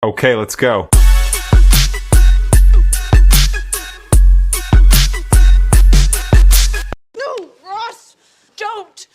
Okay, let's go. No, Ross! Don't!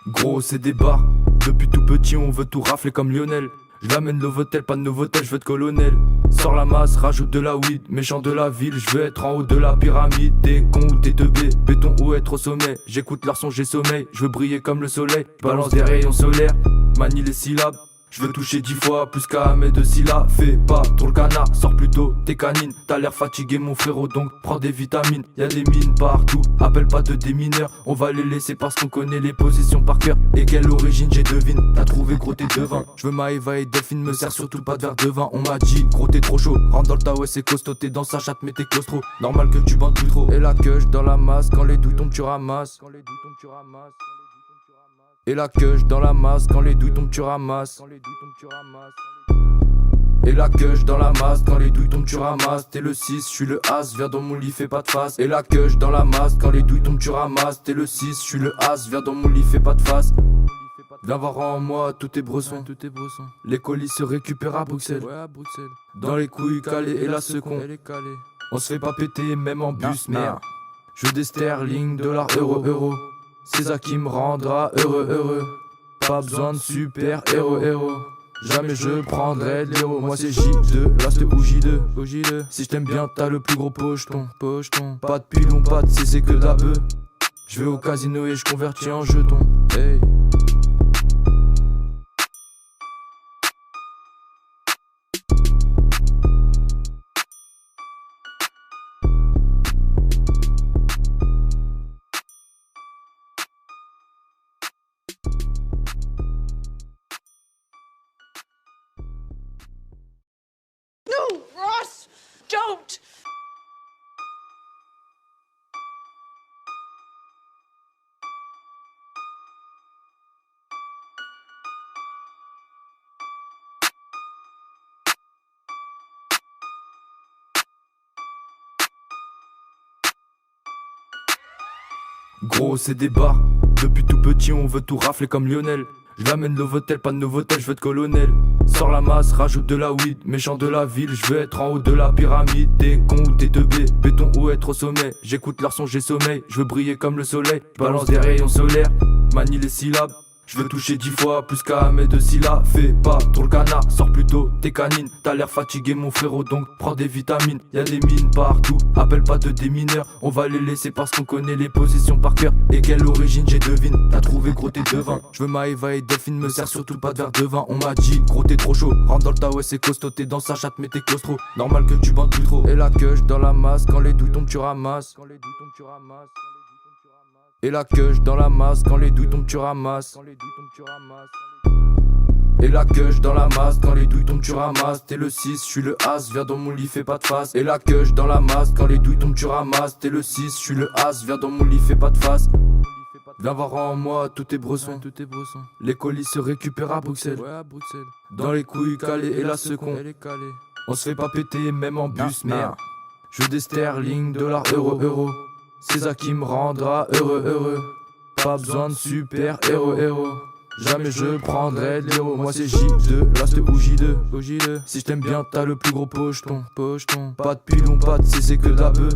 Gros c'est des bars, depuis tout petit on veut tout rafler comme Lionel. Je l'amène Novotel, pas de Novotel, je veux être colonel. Sors la masse, rajoute de la weed, méchant de la ville, je veux être en haut de la pyramide. T'es con ou t'es teubé, béton ou être au sommet. J'écoute leur son, j'ai sommeil, je veux briller comme le soleil. Balance des rayons solaires, manie les syllabes. Je veux toucher 10 fois plus qu'à mes deux syllabes. Fais pas trop le canard, sors plutôt tes canines. T'as l'air fatigué mon frérot donc prends des vitamines. Y'a des mines partout, appelle pas de démineurs. On va les laisser parce qu'on connaît les positions par cœur. Et quelle origine j'ai devine, t'as trouvé gros t'es devin. Je veux ma Eva et Delphine, me sert surtout pas de verre de vin. On m'a dit gros t'es trop chaud, rentre dans le tas ouais c'est costaud. T'es dans sa chatte mais t'es claustro, normal que tu bandes plus trop. Et la queue dans la masse, quand les douilles tombent tu ramasses. Et la queue dans la masse, quand les douilles tombent tu ramasses. Et la queue dans la masse, quand les douilles tombent tu ramasses. T'es le 6, je suis le As, viens dans mon lit fais pas de face. Et la queue dans la masse, quand les douilles tombent tu ramasses. T'es le 6, je suis le As, viens dans mon lit fais pas de face. Viens voir en moi tous tes bressons. Les colis se récupèrent à Bruxelles. Dans les couilles calées et la second. On se fait pas péter même en bus merde. Je veux des sterling, dollars, euros. C'est ça qui me rendra heureux. Pas besoin de super héros. Jamais je prendrai de l'héros. Moi c'est J2, Last ou J2. Si je t'aime bien t'as le plus gros pocheton. Pas de pilon, pas de C, c'est que de la beuh. Je vais au casino et je convertis en jetons. Hey. No, Ross! Don't! Gros c'est des bars, depuis tout petit on veut tout rafler comme Lionel. Je l'amène Novotel, pas de Novotel, je veux être colonel. Sors la masse, rajoute de la weed, méchant de la ville, je veux être en haut de la pyramide. T'es con ou t'es teubé, béton ou être au sommet. J'écoute leur son, j'ai sommeil, je veux briller comme le soleil. Balance des rayons solaires, manie les syllabes. Je veux toucher 10 fois plus qu'à mes deux syllabes. Fais pas trop le canard, sors plutôt tes canines. T'as l'air fatigué mon frérot donc prends des vitamines. Y'a des mines partout, appelle pas de démineurs. On va les laisser parce qu'on connaît les positions par cœur. Et quelle origine j'ai devine, t'as trouvé gros t'es devin. Je veux ma Eva et Delphine, me sert surtout pas de verre de vin. On m'a dit gros t'es trop chaud, rentre dans le tas ouais c'est costaud. T'es dans sa chatte mais t'es claustro, normal que tu bandes plus trop. Et la queue dans la masse, quand les douilles tombent tu ramasses. Et la queue dans la masse, quand les douilles tombent tu ramasses. Et la queue dans la masse, quand les douilles tombent tu ramasses. T'es le 6, je suis le As, viens dans mon lit fais pas de face. Et la queue dans la masse, quand les douilles tombent tu ramasses. T'es le 6, je suis le As, viens dans mon lit fais pas de face. Viens voir en moi tous tes bressons. Les colis se récupèrent à Bruxelles. Dans les couilles calées et la second. On se fait pas péter même en bus merde. Je veux des sterling, dollars, euros. C'est ça qui me rendra heureux. Pas besoin de super héros. Jamais je prendrai de l'héros. Moi c'est J2, Last ou J2. Si je t'aime bien t'as le plus gros pocheton. Pas de pilon, pas de C, c'est que de la beuh.